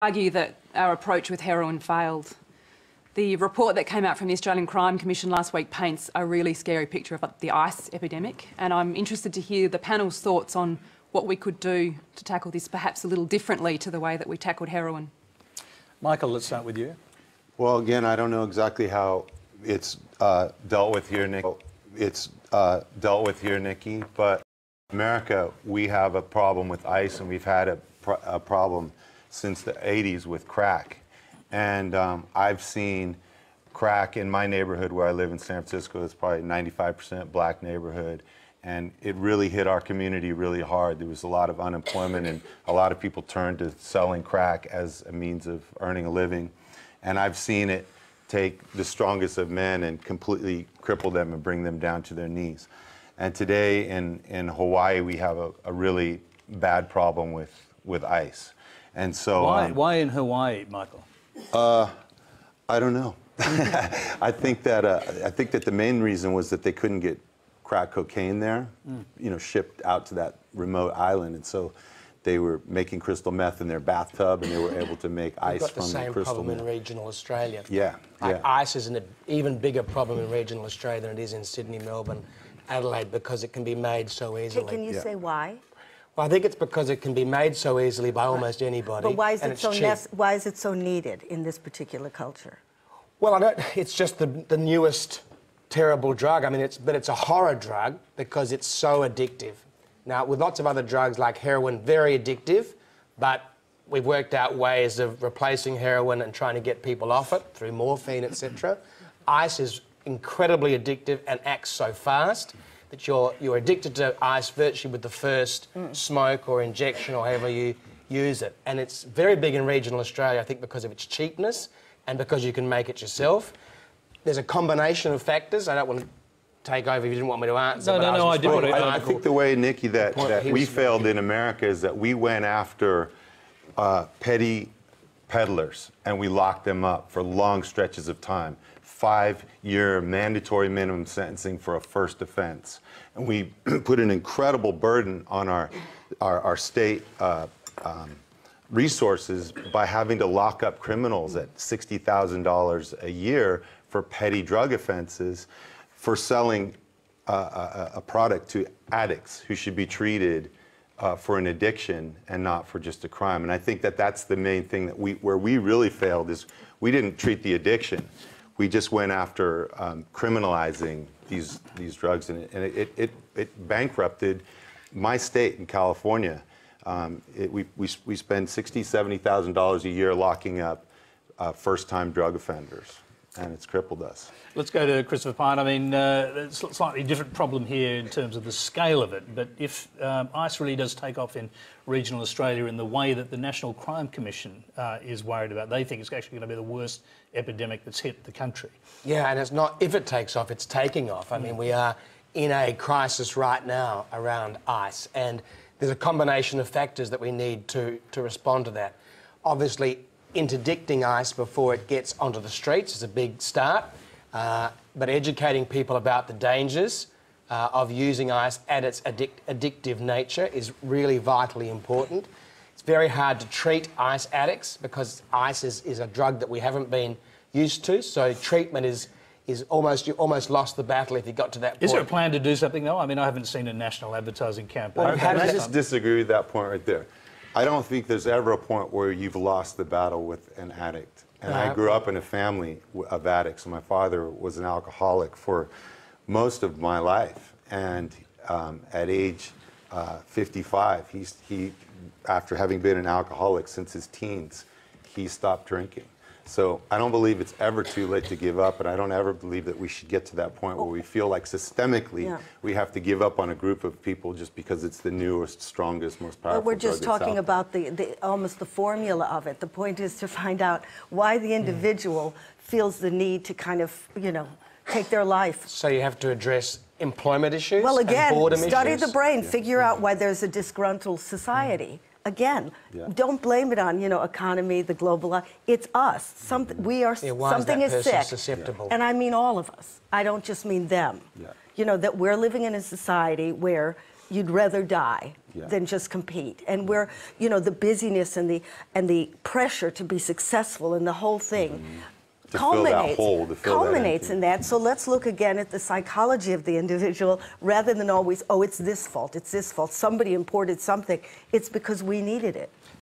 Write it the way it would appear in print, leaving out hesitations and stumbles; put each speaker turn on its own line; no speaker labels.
argue that our approach with heroin failed. The report that came out from the Australian Crime Commission last week paints a really scary picture of the ice epidemic, and I'm interested to hear the panel's thoughts on what we could do to tackle this perhaps a little differently to the way that we tackled heroin. Michael, let's start with you.
Well, again, I don't know exactly how it's dealt with here, Nick. Nikki, but in America, we have a problem with ice, and we've had a problem since the 80s with crack. And I've seen crack in my neighborhood where I live in San Francisco. It's probably 95% black neighborhood. And it really hit our community really hard. There was a lot of unemployment, and a lot of people turned to selling crack as a means of earning a living. And I've seen it take the strongest of men and completely cripple them and bring them down to their knees. And today in Hawaii, we have a really bad problem with ice. And so
why in Hawaii, Michael?
I don't know. I think that the main reason was that they couldn't get crack cocaine there, you know, shipped out to that remote island, and so they were making crystal meth in their bathtub, and they were able to make ice from the crystal meth.
We've got the same problem in regional Australia.
Yeah, yeah.
Ice is an even bigger problem in regional Australia than it is in Sydney, Melbourne, Adelaide, because it can be made so easily.
Can you say why?
Well, I think it's because it can be made so easily by almost anybody.
But why is it so needed in this particular culture?
Well, it's just the newest terrible drug. I mean, it's a horror drug because it's so addictive. Now, with lots of other drugs like heroin, very addictive, but we've worked out ways of replacing heroin and trying to get people off it through morphine, etc. Ice is incredibly addictive and acts so fast that you're addicted to ice virtually with the first smoke or injection or however you use it. And it's very big in regional Australia, I think, because of its cheapness and because you can make it yourself. There's a combination of factors. I don't want to take over if you didn't want me to answer.
No, I do want to.
I think the way, Nikki, that we failed in America is that we went after petty peddlers and we locked them up for long stretches of time. 5-year mandatory minimum sentencing for a first offense. And we put an incredible burden on our state resources by having to lock up criminals at $60,000 a year for petty drug offenses for selling a product to addicts who should be treated for an addiction and not for just a crime. And I think that that's the main thing that where we really failed is we didn't treat the addiction. We just went after criminalizing these drugs, and it bankrupted my state in California. We spend $60,000, $70,000 a year locking up first-time drug offenders, and it's crippled us.
Let's go to Christopher Pine. I mean, it's a slightly different problem here in terms of the scale of it, but if ice really does take off in regional Australia in the way that the National Crime Commission is worried about, they think it's actually going to be the worst epidemic that's hit the country.
Yeah, and it's not if it takes off, it's taking off. I mean, we are in a crisis right now around ice, and there's a combination of factors that we need to respond to that. Obviously, interdicting ice before it gets onto the streets is a big start, but educating people about the dangers of using ice and its addictive nature is really vitally important. It's very hard to treat ice addicts because ice is a drug that we haven't been used to, so treatment is almost, you almost lost the battle if you got to that point.
Is there a plan to do something, though? I mean, I haven't seen a national advertising campaign.
Well, I just disagree with that point right there. I don't think there's ever a point where you've lost the battle with an addict. And I grew up in a family of addicts. My father was an alcoholic for most of my life. And at age 55, he, after having been an alcoholic since his teens, he stopped drinking. So I don't believe it's ever too late to give up, and I don't ever believe that we should get to that point where we feel like systemically we have to give up on a group of people just because it's the newest, strongest, most powerful.
But we're just talking about almost the formula of it. The point is to find out why the individual feels the need to kind of, you know, take their life.
So you have to address employment issues.
Well, again,
and boredom
study
issues.
the brain, figure out why there's a disgruntled society. Again, don't blame it on, you know, economy, the global. It's us. We are. Something is sick,
susceptible?
and I mean all of us. I don't just mean them. You know, that we're living in a society where you'd rather die than just compete. And we're, you know, the busyness and the pressure to be successful and the whole thing culminates in that. So let's look again at the psychology of the individual rather than always, oh, it's this fault, somebody imported something. It's because we needed it.